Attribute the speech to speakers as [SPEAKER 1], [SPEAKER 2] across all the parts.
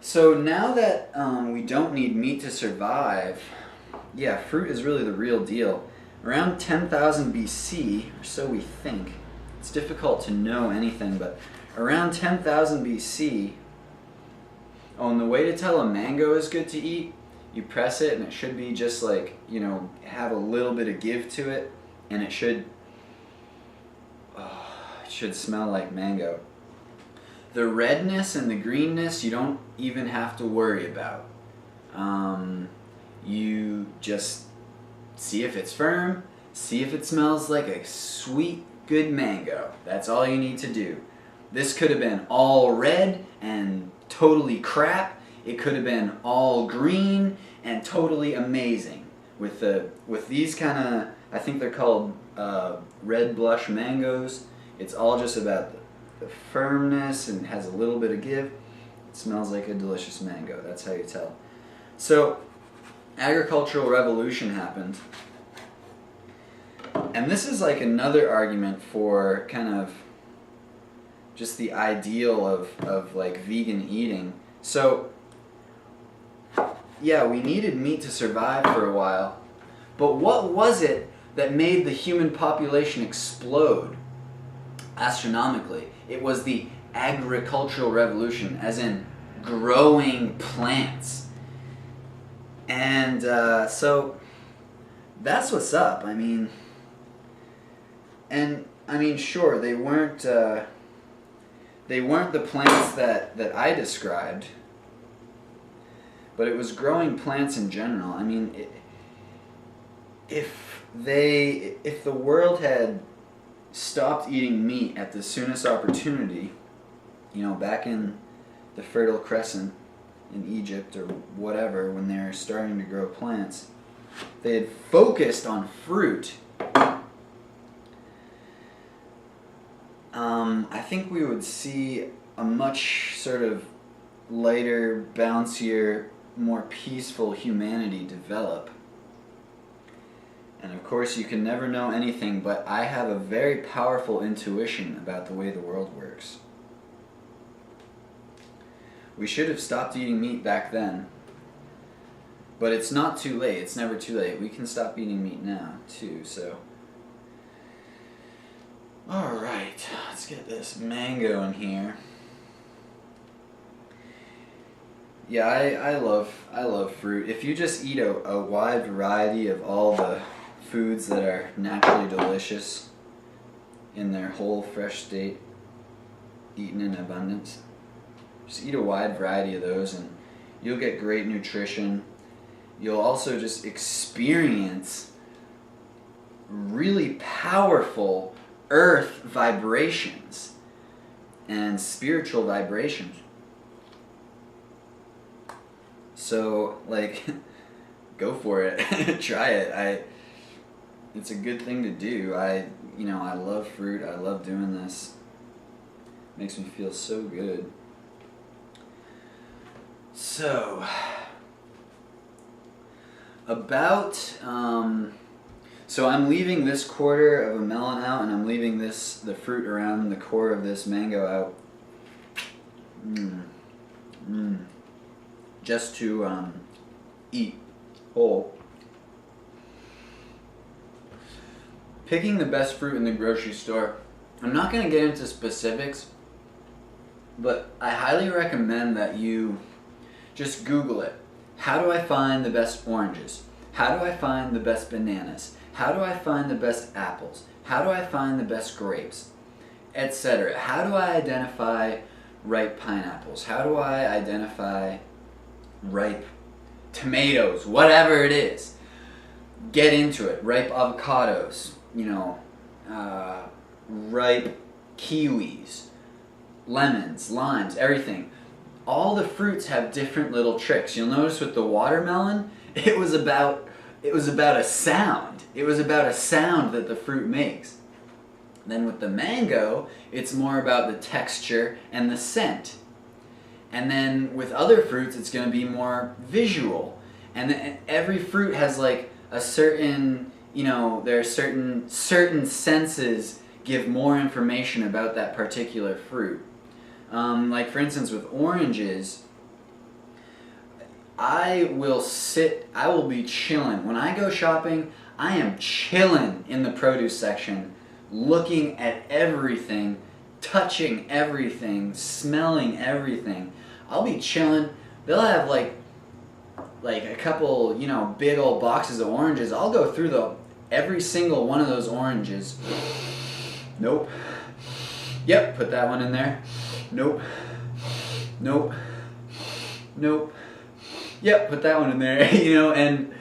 [SPEAKER 1] So now that we don't need meat to survive, yeah, fruit is really the real deal. Around 10,000 BC, or so we think, it's difficult to know anything, but around 10,000 BC, oh, and the way to tell a mango is good to eat, you press it and it should be just like, have a little bit of give to it, and it should smell like mango. The redness and the greenness you don't even have to worry about. You just see if it's firm, see if it smells like a sweet, good mango. That's all you need to do. This could have been all red and totally crap. It could have been all green and totally amazing. With these kind of, I think they're called red blush mangoes. It's all just about the firmness and has a little bit of give. It smells like a delicious mango. That's how you tell. So, agricultural revolution happened. And this is like another argument for kind of just the ideal of like vegan eating. So, yeah, we needed meat to survive for a while. But what was it that made the human population explode astronomically? It was the agricultural revolution, as in growing plants. And so that's what's up. Sure, they weren't the plants that I described, but it was growing plants in general. If the world had stopped eating meat at the soonest opportunity, back in the Fertile Crescent in Egypt or whatever, when they were starting to grow plants, they had focused on fruit, I think we would see a much sort of lighter, bouncier, more peaceful humanity develop. And of course, you can never know anything, but I have a very powerful intuition about the way the world works. We should have stopped eating meat back then, but it's not too late. It's never too late. We can stop eating meat now, too, so. Alright, let's get this mango in here. Yeah, I love fruit. If you just eat a wide variety of all the foods that are naturally delicious in their whole fresh state, eaten in abundance, just eat a wide variety of those and you'll get great nutrition. You'll also just experience really powerful earth vibrations and spiritual vibrations. So, go for it. Try it. It's a good thing to do. I love fruit. I love doing this. It makes me feel so good. So, so I'm leaving this quarter of a melon out, and I'm leaving the fruit around the core of this mango out. Just to eat whole. Picking the best fruit in the grocery store. I'm not going to get into specifics, but I highly recommend that you just Google it. How do I find the best oranges? How do I find the best bananas? How do I find the best apples? How do I find the best grapes? Etc. How do I identify ripe pineapples? How do I identify ripe tomatoes? Whatever it is. Get into it. Ripe avocados. Ripe kiwis. Lemons, limes, everything. All the fruits have different little tricks. You'll notice with the watermelon, it was about a sound. It was about a sound that the fruit makes. Then with the mango, it's more about the texture and the scent. And then with other fruits, it's going to be more visual. And every fruit has like a certain, there are certain senses give more information about that particular fruit. Like for instance with oranges, I will be chilling. When I go shopping, I am chilling in the produce section, looking at everything, touching everything, smelling everything. I'll be chilling. They'll have like a couple, big old boxes of oranges. I'll go through every single one of those oranges. Nope. Yep, put that one in there. Nope. Nope. Nope. Yep, put that one in there. And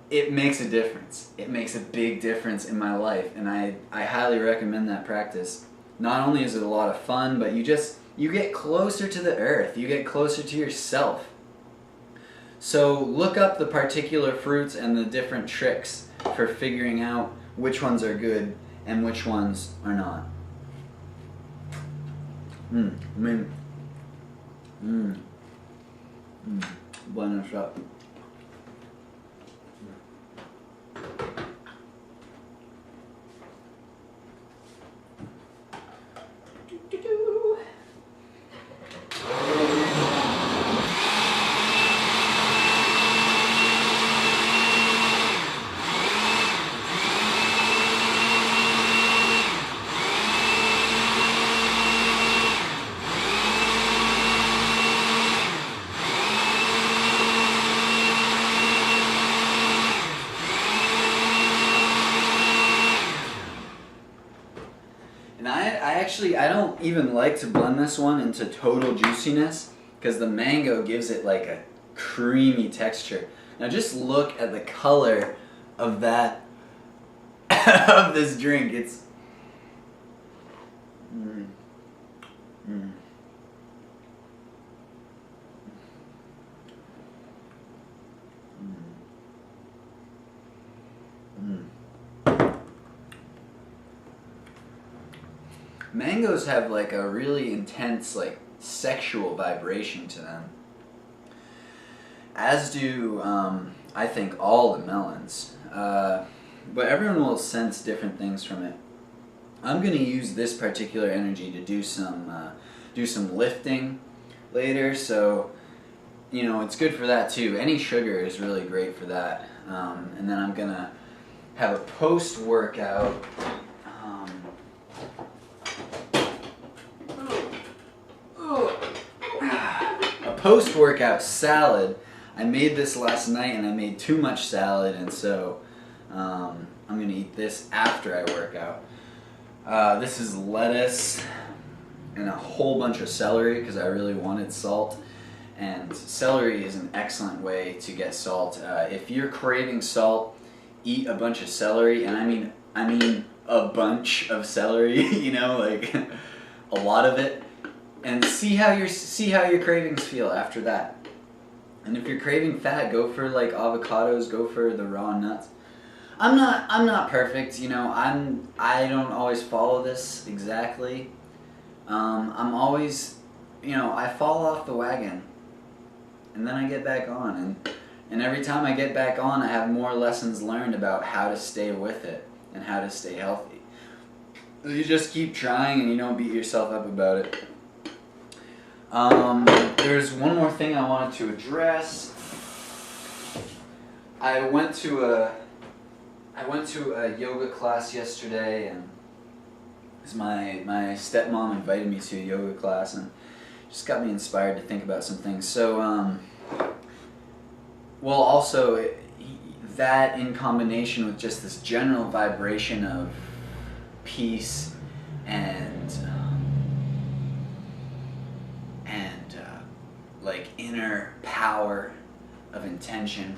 [SPEAKER 1] it makes a difference. It makes a big difference in my life, and I highly recommend that practice. Not only is it a lot of fun, but you get closer to the earth. You get closer to yourself. So look up the particular fruits and the different tricks for figuring out which ones are good and which ones are not. Blend this up. And I don't even like to blend this one into total juiciness because the mango gives it like a creamy texture. Now just look at the color of that, of this drink. It's Mangoes have like a really intense like sexual vibration to them, as do I think all the melons, but everyone will sense different things from it. I'm going to use this particular energy to do some lifting later, so it's good for that too. Any sugar is really great for that, and then I'm gonna have a post-workout salad. I made this last night and I made too much salad, and so I'm going to eat this after I work out. This is lettuce and a whole bunch of celery because I really wanted salt, and celery is an excellent way to get salt. If you're craving salt, eat a bunch of celery, and I mean a bunch of celery, like a lot of it. And see how your cravings feel after that. And if you're craving fat, go for like avocados, go for the raw nuts. I'm not perfect, I don't always follow this exactly. I'm always, I fall off the wagon and then I get back on, and every time I get back on I have more lessons learned about how to stay with it and how to stay healthy. You just keep trying and you don't beat yourself up about it. There's one more thing I wanted to address. I went to a yoga class yesterday, and my stepmom invited me to a yoga class, and just got me inspired to think about some things. So, also that in combination with just this general vibration of peace and like inner power of intention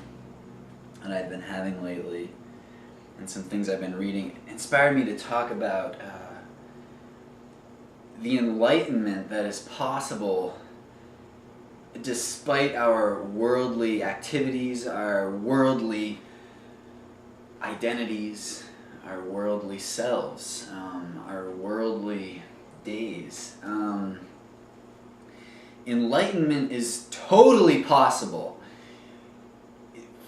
[SPEAKER 1] that I've been having lately, and some things I've been reading, inspired me to talk about the enlightenment that is possible despite our worldly activities, our worldly identities, our worldly selves, our worldly days. Enlightenment is totally possible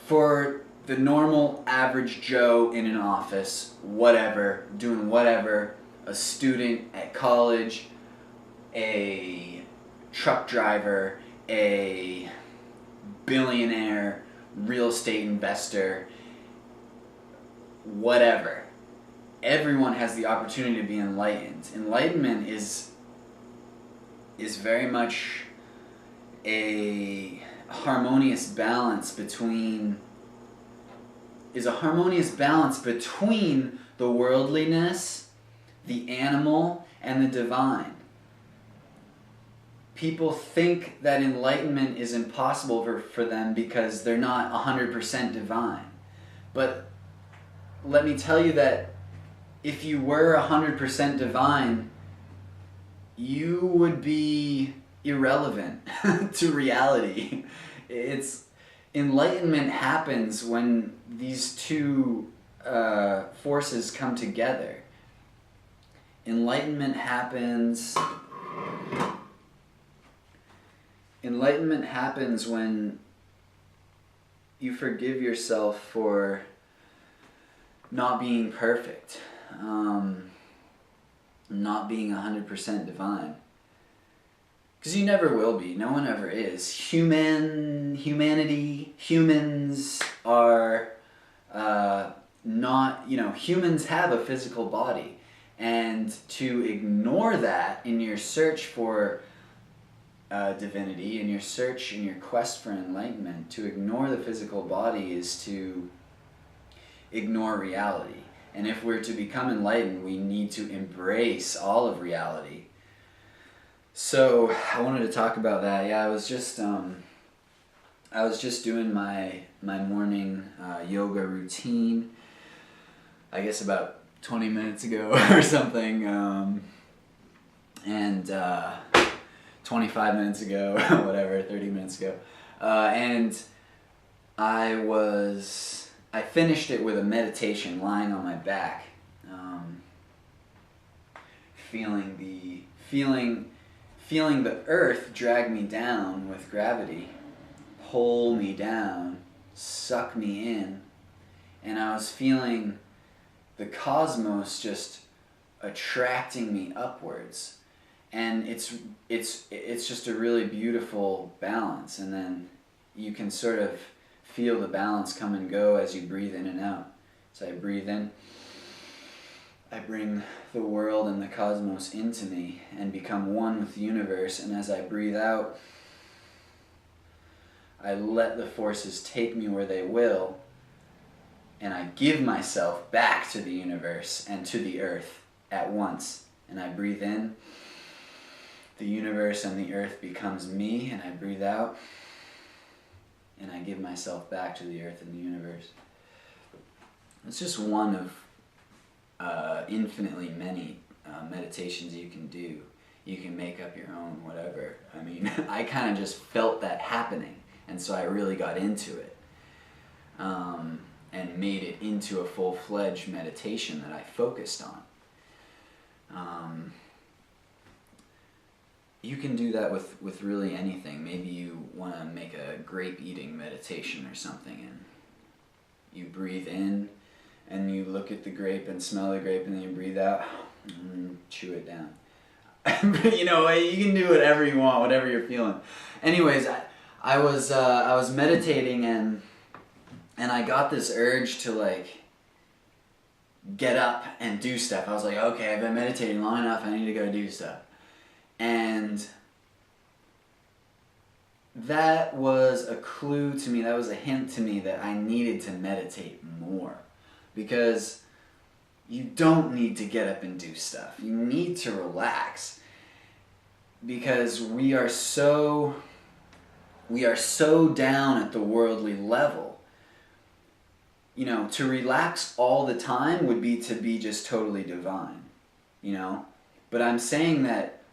[SPEAKER 1] for the normal average Joe in an office, whatever, doing whatever, a student at college, a truck driver, a billionaire, real estate investor, whatever. Everyone has the opportunity to be enlightened. Enlightenment is very much a harmonious balance between the worldliness, the animal, and the divine. People think that enlightenment is impossible for them because they're not 100% divine. But let me tell you that if you were 100% divine, you would be irrelevant to reality. Enlightenment happens when these two forces come together. Enlightenment happens when you forgive yourself for not being perfect, not being 100% divine. Because you never will be. No one ever is. Humans are not, humans have a physical body. And to ignore that in your search for divinity, in your quest for enlightenment, to ignore the physical body is to ignore reality. And if we're to become enlightened, we need to embrace all of reality. So I wanted to talk about that. Yeah, I was just doing my morning yoga routine, I guess about 20 minutes ago or something, and 25 minutes ago, whatever, 30 minutes ago, and I finished it with a meditation, lying on my back, feeling the earth drag me down with gravity, pull me down, suck me in, and I was feeling the cosmos just attracting me upwards, and it's just a really beautiful balance. And then you can sort of feel the balance come and go as you breathe in and out. So I breathe in, I bring the world and the cosmos into me and become one with the universe, and as I breathe out, I let the forces take me where they will, and I give myself back to the universe and to the earth at once. And I breathe in, the universe and the earth becomes me, and I breathe out, and I give myself back to the earth and the universe. It's just one of infinitely many meditations you can do. You can make up your own, whatever. I mean, I kind of just felt that happening, and so I really got into it, and made it into a full-fledged meditation that I focused on. You can do that with really anything. Maybe you want to make a grape eating meditation or something, and you breathe in and you look at the grape and smell the grape, and then you breathe out and chew it down. You can do whatever you want, whatever you're feeling. Anyways, I was meditating, and I got this urge to get up and do stuff. I was like, okay, I've been meditating long enough, I need to go do stuff. And that was a clue to me, that was a hint to me that I needed to meditate more. Because you don't need to get up and do stuff. You need to relax. Because we are so down at the worldly level. To relax all the time would be to be just totally divine. But I'm saying that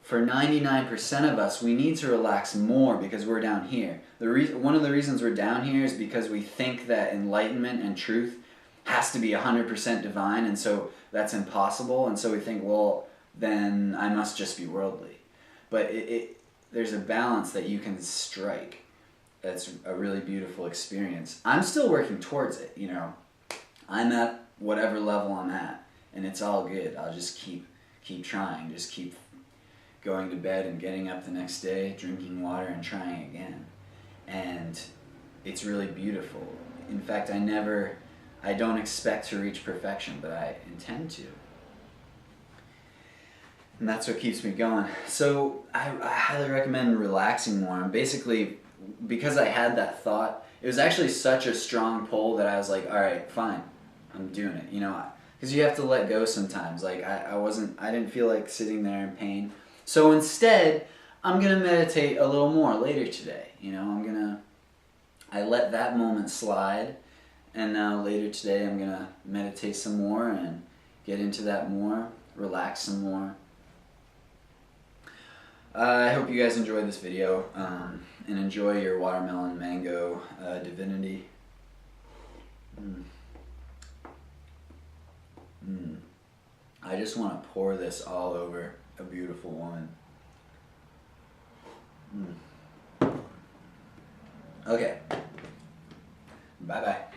[SPEAKER 1] for 99% of us, we need to relax more because we're down here. One of the reasons we're down here is because we think that enlightenment and truth has to be 100% divine, and so that's impossible, and so we think, well, then I must just be worldly. But there's a balance that you can strike. That's a really beautiful experience. I'm still working towards it, I'm at whatever level I'm at, and it's all good. I'll just keep trying, just keep going to bed and getting up the next day, drinking water and trying again. and it's really beautiful. In fact, I don't expect to reach perfection, but I intend to. And that's what keeps me going. So I highly recommend relaxing more. And basically, because I had that thought, it was actually such a strong pull that I was like, all right, fine, I'm doing it. You know, because you have to let go sometimes. Like I didn't feel like sitting there in pain. So instead, I'm gonna meditate a little more later today. You know, I let that moment slide, and now later today I'm gonna meditate some more and get into that more, relax some more. I hope you guys enjoyed this video, and enjoy your watermelon mango Divinity. I just want to pour this all over a beautiful woman. Okay. Bye-bye.